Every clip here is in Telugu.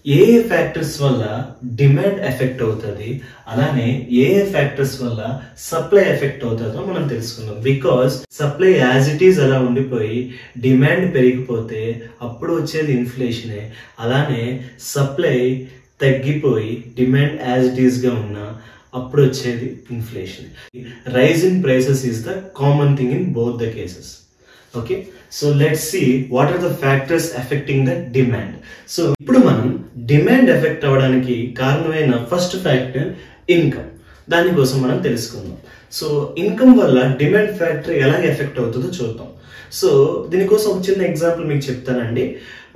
ఏ ఫ్యాక్టర్స్ వల్ల డిమాండ్ ఎఫెక్ట్ అవుతుంది, అలానే ఏ ఫ్యాక్టర్స్ వల్ల సప్లై ఎఫెక్ట్ అవుతుందో మనం తెలుసుకుందాం. Because supply as it is అలా ఉండిపోయి డిమాండ్ పెరిగిపోతే అప్పుడు వచ్చేది ఇన్ఫ్లేషనే. అలానే సప్లై తగ్గిపోయి డిమాండ్ యాజ్ ఇట్ ఈస్ గా ఉన్నా అప్పుడు వచ్చేది inflation. Rise in prices is the common thing in both the cases. Okay, so let's see what are the factors affecting the demand. So ఇప్పుడు మనం డిమాండ్ ఎఫెక్ట్ అవ్వడానికి కారణమైన ఫస్ట్ ఫ్యాక్టర్ ఇన్కమ్. దానికోసం మనం తెలుసుకుందాం. సో ఇన్కమ్ వల్ల డిమాండ్ ఫ్యాక్టర్ ఎలా ఎఫెక్ట్ అవుతుందో చూద్దాం. సో దీనికోసం ఒక చిన్న ఎగ్జాంపుల్ మీకు చెప్తానండి.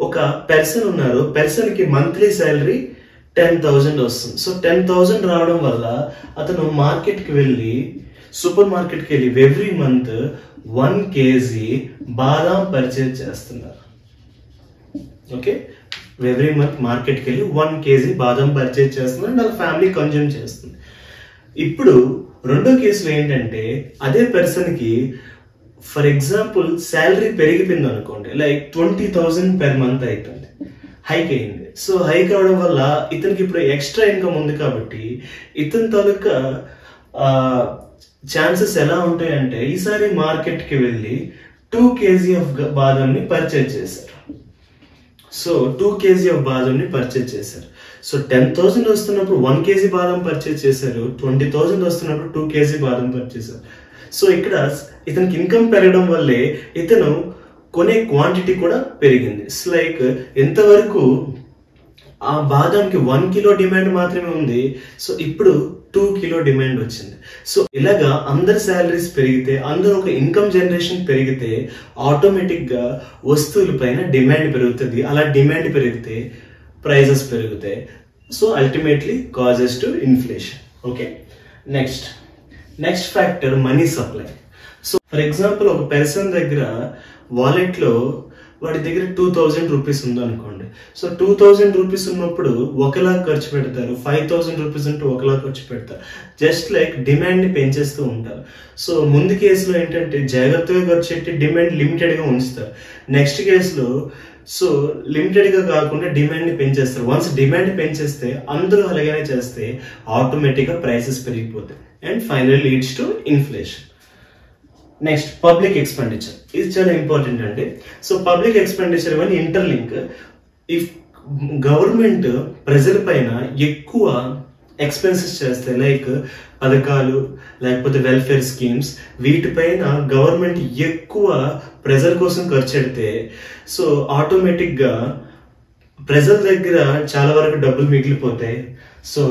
ఒక పర్సన్ ఉన్నారు, పర్సన్ కి మంత్లీ శాలరీ 10,000 వస్తుంది. సో 10,000 రావడం వల్ల అతను మార్కెట్కి వెళ్ళి సూపర్ మార్కెట్కి వెళ్ళి ఎవ్రీ మంత్ 1 kg బాదాం పర్చేజ్ చేస్తున్నారు. ఓకే, ఎవ్రీ మంత్ మార్కెట్కి వెళ్ళి 1 kg బాదాం పర్చేజ్ చేస్తున్నారు అండ్ వాళ్ళ ఫ్యామిలీ కన్జ్యూమ్ చేస్తుంది. ఇప్పుడు రెండో కేసులో ఏంటంటే అదే పర్సన్ కి ఫర్ ఎగ్జాంపుల్ శాలరీ పెరిగిపోయింది అనుకోండి, లైక్ 20,000 పెర్ మంత్ అవుతుంది, హైక్ అయింది. సో హైక్ అవడం వల్ల ఇతనికి ఇప్పుడు ఎక్స్ట్రా ఇన్కమ్ ఉంది కాబట్టి ఇతని తాలూకా ఛాన్సెస్ ఎలా ఉంటాయంటే ఈసారి మార్కెట్ కి వెళ్ళి 2 kg ఆఫ్ బాదంని పర్చేజ్ చేశారు. సో 2 kg ఆఫ్ బాదంని పర్చేజ్ చేశారు. సో 10,000 వస్తున్నప్పుడు 1 kg బాదం పర్చేజ్ చేశారు, 20,000 వస్తున్నప్పుడు 2 kg బాదం పర్చేజ్ చేశారు. సో ఇక్కడ ఇతనికి ఇన్కమ్ పెరగడం వల్లే ఇతను కొనే క్వాంటిటీ కూడా పెరిగింది. ఇట్స్ లైక్ ఎంతవరకు ఆ బాదంకి 1 kg డిమాండ్ మాత్రమే ఉంది, సో ఇప్పుడు 2 kg డిమాండ్ వచ్చింది. సో ఇలాగా అందరి శాలరీస్ పెరిగితే, అందరూ ఒక ఇన్కమ్ జనరేషన్ పెరిగితే ఆటోమేటిక్ గా వస్తువుల పైన డిమాండ్ పెరుగుతుంది. అలా డిమాండ్ పెరిగితే ప్రైజెస్ పెరుగుతాయి. So ultimately causes to inflation. Okay, next factor money supply. So for example ఒక పర్సన్ దగ్గర వాలెట్ లో వాడి దగ్గర 2,000 రూపీస్ ఉంది అనుకోండి. సో 2,000 రూపీస్ ఉన్నప్పుడు 1 lakh ఖర్చు పెడతారు, 5,000 రూపీస్ ఉంటే 1 lakh ఖర్చు పెడతారు. జస్ట్ లైక్ డిమాండ్ ని పెంచేస్తూ ఉంటారు. సో ముందు కేసులో ఏంటంటే జాగ్రత్తగా ఖర్చు పెట్టి డిమాండ్ లిమిటెడ్ గా ఉంచుతారు. నెక్స్ట్ కేసులో సో లిమిటెడ్ గా కాకుండా డిమాండ్ ని పెంచేస్తారు. వన్స్ డిమాండ్ పెంచేస్తే అందరూ అలాగనే చేస్తే ఆటోమేటిక్ గా ప్రైసెస్ పెరిగిపోతాయి and final leads to inflation. Next public expenditure. ఇది చాలా ఇంపార్టెంట్ అండి. సో పబ్లిక్ ఎక్స్పెండిచర్ ఇవన్నీ ఇంటర్లింక్. ఇఫ్ గవర్నమెంట్ ప్రజల పైన ఎక్కువ ఎక్స్పెన్సెస్ చేస్తే, లైక్ పథకాలు లేకపోతే వెల్ఫేర్ స్కీమ్స్, వీటిపైన గవర్నమెంట్ ఎక్కువ ప్రజల కోసం ఖర్చు పెడితే సో ఆటోమేటిక్ గా ప్రజల దగ్గర చాలా వరకు డబ్బులు మిగిలిపోతాయి. సో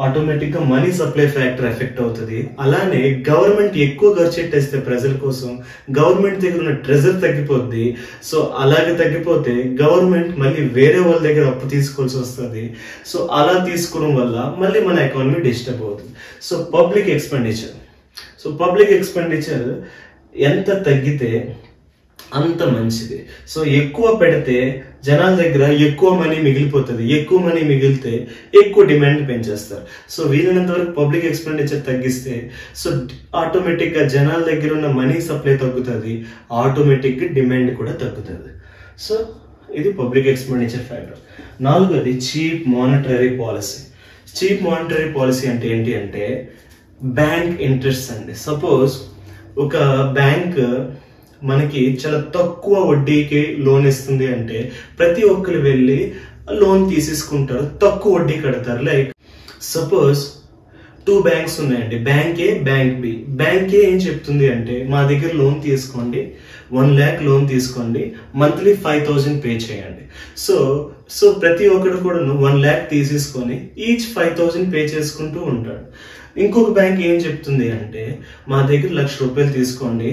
ఆటోమేటిక్ గా మనీ సప్లై ఫ్యాక్టర్ ఎఫెక్ట్ అవుతుంది. అలానే గవర్నమెంట్ ఎక్కువ ఖర్చు పెట్టేస్తే ప్రజల కోసం గవర్నమెంట్ దగ్గర ఉన్న ట్రెజర్ తగ్గిపోద్ది. సో అలాగే తగ్గిపోతే గవర్నమెంట్ మళ్ళీ వేరే వాళ్ళ దగ్గర అప్పు తీసుకోవాల్సి వస్తుంది. సో అలా తీసుకోవడం వల్ల మళ్ళీ మన ఎకానమీ డిస్టర్బ్ అవుతుంది. సో పబ్లిక్ ఎక్స్పెండిచర్ ఎంత తగ్గితే అంత మంచిది. సో ఎక్కువ పెడితే జనాల దగ్గర ఎక్కువ మనీ మిగిలిపోతుంది, ఎక్కువ మనీ మిగిలితే ఎక్కువ డిమాండ్ పెంచేస్తారు. సో వీలైనంత వరకు పబ్లిక్ ఎక్స్పెండిచర్ తగ్గిస్తే సో ఆటోమేటిక్ గా జనాల దగ్గర ఉన్న మనీ సప్లై తగ్గుతుంది, ఆటోమేటిక్ గా డిమాండ్ కూడా తగ్గుతుంది. సో ఇది పబ్లిక్ ఎక్స్పెండిచర్ ఫ్యాక్టర్. నాలుగోది cheap monetary policy. Cheap monetary policy అంటే ఏంటి అంటే బ్యాంక్ ఇంట్రెస్ట్ అండి. సపోజ్ ఒక బ్యాంక్ మనకి చాలా తక్కువ వడ్డీకి లోన్ ఇస్తుంది అంటే ప్రతి ఒక్కరు వెళ్ళి లోన్ తీసేసుకుంటారు, తక్కువ వడ్డీ కడతారు. లైక్ సపోజ్ 2 బ్యాంక్స్ ఉన్నాయండి, బ్యాంక్ ఏ బ్యాంక్ బి. బ్యాంక్ ఏ ఏం చెప్తుంది అంటే మా దగ్గర లోన్ తీసుకోండి, 1 lakh లోన్ తీసుకోండి, మంత్లీ 5,000 పే చేయండి. సో ప్రతి ఒక్కరు కూడా 1 lakh తీసేసుకొని ఈచ్ 5,000 పే చేసుకుంటూ ఉంటాడు. ఇంకొక బ్యాంక్ ఏం చెప్తుంది అంటే మా దగ్గర 1,00,000 రూపాయలు తీసుకోండి,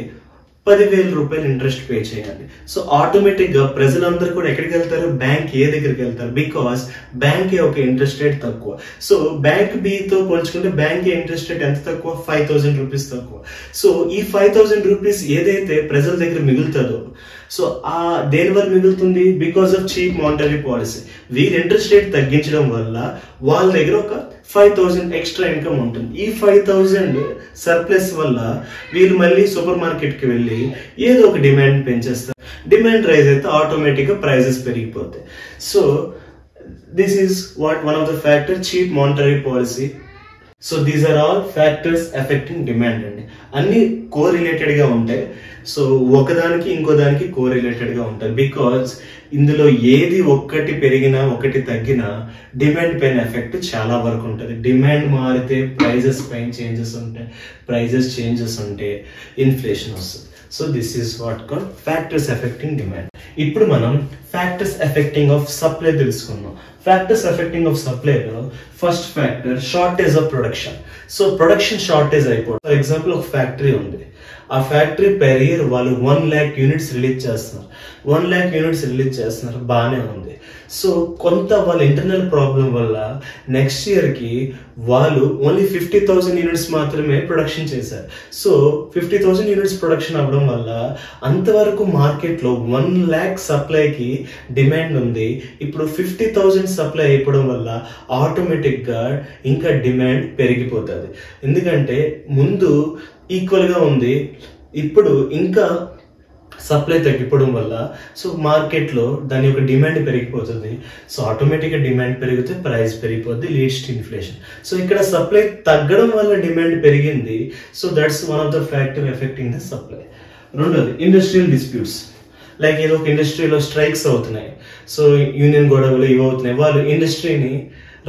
10,000 రూపాయలు ఇంట్రెస్ట్ పే చేయండి. సో ఆటోమేటిక్ గా ప్రజలందరూ కూడా ఎక్కడికి వెళ్తారు, బ్యాంక్ ఏ దగ్గరికి వెళ్తారు. బికాస్ బ్యాంక్ ఏ ఒక ఇంట్రెస్ట్ రేట్ తక్కువ. సో బ్యాంక్ బి తో పోల్చుకుంటే బ్యాంక్ ఏ ఇంట్రెస్ట్ రేట్ ఎంత తక్కువ, 5,000 రూపీస్ తక్కువ. సో ఈ 5,000 రూపీస్ ఏదైతే ప్రజల దగ్గర మిగులుతుందో సో ఆ దేని వల్ల మిగులుతుంది, because of cheap monetary policy. వీరి ఇంట్రెస్ట్ రేట్ తగ్గించడం వల్ల వాళ్ళ దగ్గర ఒక 5,000 ఎక్స్ట్రా ఇన్కమ్ ఉంటుంది. ఈ 5,000 సర్ప్లస్ వల్ల వీళ్ళు మళ్ళీ సూపర్ మార్కెట్ కి వెళ్ళి ఏదో ఒక డిమాండ్ పెంచేస్తారు. డిమాండ్ రైజ్ అయితే ఆటోమేటిక్ గా ప్రైజెస్ పెరిగిపోతాయి. So this is what one of the factor, cheap monetary policy. So these are all factors affecting demand అండి. అన్ని కోరిలేటెడ్ గా ఉంటాయి. సో ఒకదానికి ఇంకో దానికి కోరిలేటెడ్ గా ఉంటాయి. బికాజ్ ఇందులో ఏది ఒక్కటి పెరిగినా ఒకటి తగ్గినా డిమాండ్ పైన ఎఫెక్ట్ చాలా వరకు ఉంటుంది. డిమాండ్ మారితే ప్రైజెస్ పైన చేంజెస్ ఉంటాయి, ప్రైజెస్ చేంజెస్ ఉంటే ఇన్ఫ్లేషన్ వస్తుంది. So this is what call factors affecting demand. ఇప్పుడు మనం ఫ్యాక్టర్స్ ఎఫెక్టింగ్ ఆఫ్ సప్లై తెలుసుకున్నాం. ఫ్యాక్టర్స్ ఎఫెక్టింగ్ ఆఫ్ సప్లైలో first factor shortage of production. So production shortage అయిపోతుంది. ఫర్ ఎగ్జాంపుల్ ఒక ఫ్యాక్టరీ ఉంది, ఆ ఫ్యాక్టరీ పెర్ ఇయర్ వాళ్ళు 1 lakh యూనిట్స్ రిలీజ్ చేస్తున్నారు. 1 lakh యూనిట్స్ రిలీజ్ చేస్తున్నారు, బాగానే ఉంది. సో కొంత వాళ్ళ ఇంటర్నల్ ప్రాబ్లం వల్ల నెక్స్ట్ ఇయర్ కి వాళ్ళు ఓన్లీ 50,000 యూనిట్స్ మాత్రమే ప్రొడక్షన్ చేశారు. సో 50,000 యూనిట్స్ ప్రొడక్షన్ అవ్వడం వల్ల అంతవరకు మార్కెట్ లో 1 lakh సప్లైకి డిమాండ్ ఉంది. ఇప్పుడు 50,000 సప్లై అయిపోవడం వల్ల ఆటోమేటిక్ గా ఇంకా డిమాండ్ పెరిగిపోతుంది. ఎందుకంటే ముందు ఈక్వల్ గా ఉంది, ఇప్పుడు ఇంకా సప్లై తగ్గిపోవడం వల్ల సో మార్కెట్ లో దాని యొక్క డిమాండ్ పెరిగిపోతుంది. సో ఆటోమేటిక్ గా డిమాండ్ పెరిగితే ప్రైస్ పెరిగిపోద్ది, లీడ్స్ టు ఇన్ఫ్లేషన్. సో ఇక్కడ సప్లై తగ్గడం వల్ల డిమాండ్ పెరిగింది. So that's one of the factor affecting the supply. రెండోది ఇండస్ట్రియల్ డిస్ప్యూట్స్. లైక్ ఏదో ఒక ఇండస్ట్రీలో స్ట్రైక్స్ అవుతున్నాయి, సో యూనియన్ గొడవలు ఇవి అవుతున్నాయి, వాళ్ళు ఇండస్ట్రీని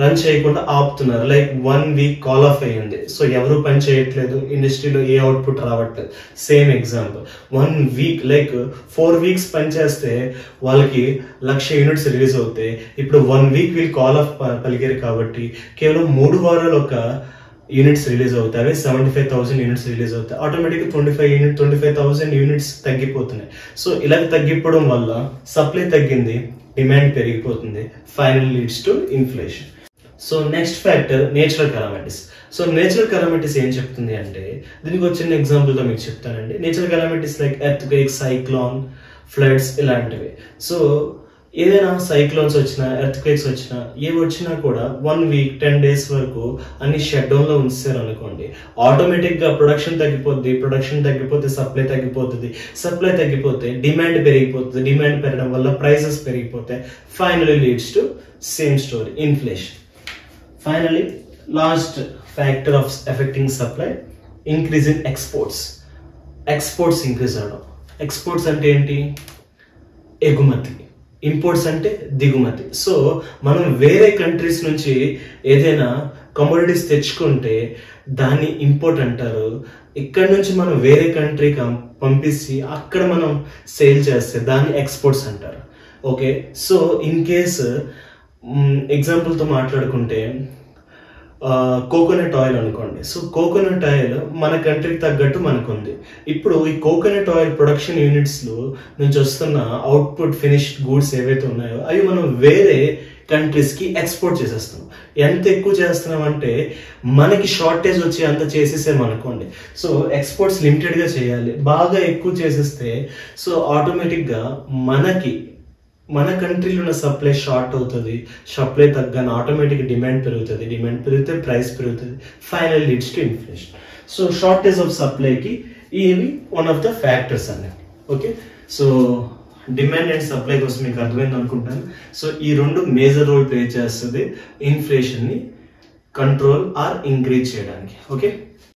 రన్ చేయకుండా ఆపుతున్నారు. లైక్ 1 week కాల్ ఆఫ్ అయ్యింది, సో ఎవరు పని చేయట్లేదు, ఇండస్ట్రీలో ఏ అవుట్పుట్ రావట్లేదు. Same example, 1 week like 4 weeks పని చేస్తే వాళ్ళకి 1,00,000 యూనిట్స్ రిలీజ్ అవుతాయి. ఇప్పుడు 1 week వీళ్ళు కాల్ ఆఫ్ పలిగారు కాబట్టి కేవలం 3 వారాలు ఒక యూనిట్స్ రిలీజ్ అవుతాయి, 75,000 యూనిట్స్ రిలీజ్ అవుతాయి. ఆటోమేటిక్గా 25,000 యూనిట్స్ తగ్గిపోతున్నాయి. సో ఇలా తగ్గిపోవడం వల్ల సప్లై తగ్గింది, డిమాండ్ పెరిగిపోతుంది, final leads to inflation. So next factor natural calamities. So natural calamities ఏం చెప్తుంది అంటే, దీనికి వచ్చిన ఎగ్జాంపుల్ తో మీకు చెప్తానండి. Natural calamities like earth quake, cyclone, floods ఇలాంటివి. సో ఏదైనా సైక్లోన్స్ వచ్చినా, ఎర్త్ క్వేక్స్ వచ్చినా, ఏవి వచ్చినా కూడా 1 week 10 days వరకు అన్ని షట్ డౌన్ లో ఉంచారు అనుకోండి, ఆటోమేటిక్ గా ప్రొడక్షన్ తగ్గిపోద్ది. ప్రొడక్షన్ తగ్గిపోతే సప్లై తగ్గిపోతుంది, సప్లై తగ్గిపోతే డిమాండ్ పెరిగిపోతుంది, డిమాండ్ పెరగడం వల్ల ప్రైసెస్ పెరిగిపోతాయి, finally leads to same story, inflation. Finally last factor of effecting supply, increase in exports. Exports increase అవడం. ఎక్స్పోర్ట్స్ అంటే ఏంటి? ఎగుమతి. ఇంపోర్ట్స్ అంటే దిగుమతి. సో మనం వేరే కంట్రీస్ నుంచి ఏదైనా కమోడిటీస్ తెచ్చుకుంటే దాన్ని ఇంపోర్ట్ అంటారు. ఇక్కడ నుంచి మనం వేరే కంట్రీకి పంపించి అక్కడ మనం సేల్ చేస్తే దాన్ని ఎక్స్పోర్ట్స్ అంటారు. ఓకే, సో ఇన్ కేస్ ఎగ్జాంపుల్తో మాట్లాడుకుంటే కోకోనట్ ఆయిల్ అనుకోండి. సో కోకోనట్ ఆయిల్ మన కంట్రీకి తగ్గట్టు మనకు ఉంది. ఇప్పుడు ఈ కోకోనట్ ఆయిల్ ప్రొడక్షన్ యూనిట్స్ లో నుంచి వస్తున్న అవుట్పుట్ ఫినిష్డ్ గూడ్స్ ఏవైతే ఉన్నాయో అవి మనం వేరే కంట్రీస్ కి ఎక్స్పోర్ట్ చేసేస్తున్నాం. ఎంత ఎక్కువ చేస్తున్నాం అంటే మనకి షార్టేజ్ వచ్చి అంత చేసేసాం అనుకోండి. సో ఎక్స్పోర్ట్స్ లిమిటెడ్ గా చేయాలి. బాగా ఎక్కువ చేసేస్తే సో ఆటోమేటిక్ గా మన కంట్రీలో ఉన్న సప్లై షార్ట్ అవుతుంది, సప్లై తగ్గని ఆటోమేటిక్ డిమాండ్ పెరుగుతుంది, డిమాండ్ పెరిగితే ప్రైస్ పెరుగుతుంది, final leads to inflation. So shortage of సప్లైకి ఇవి వన్ ఆఫ్ ద ఫ్యాక్టర్స్ అన్నది. Okay, so demand and supply కోసం మీకు అర్థమైంది అనుకుంటాను. సో ఈ రెండు మేజర్ రోల్ ప్లే చేస్తుంది ఇన్ఫ్లేషన్ ని కంట్రోల్ ఆర్ ఇంక్రీజ్ చేయడానికి. ఓకే.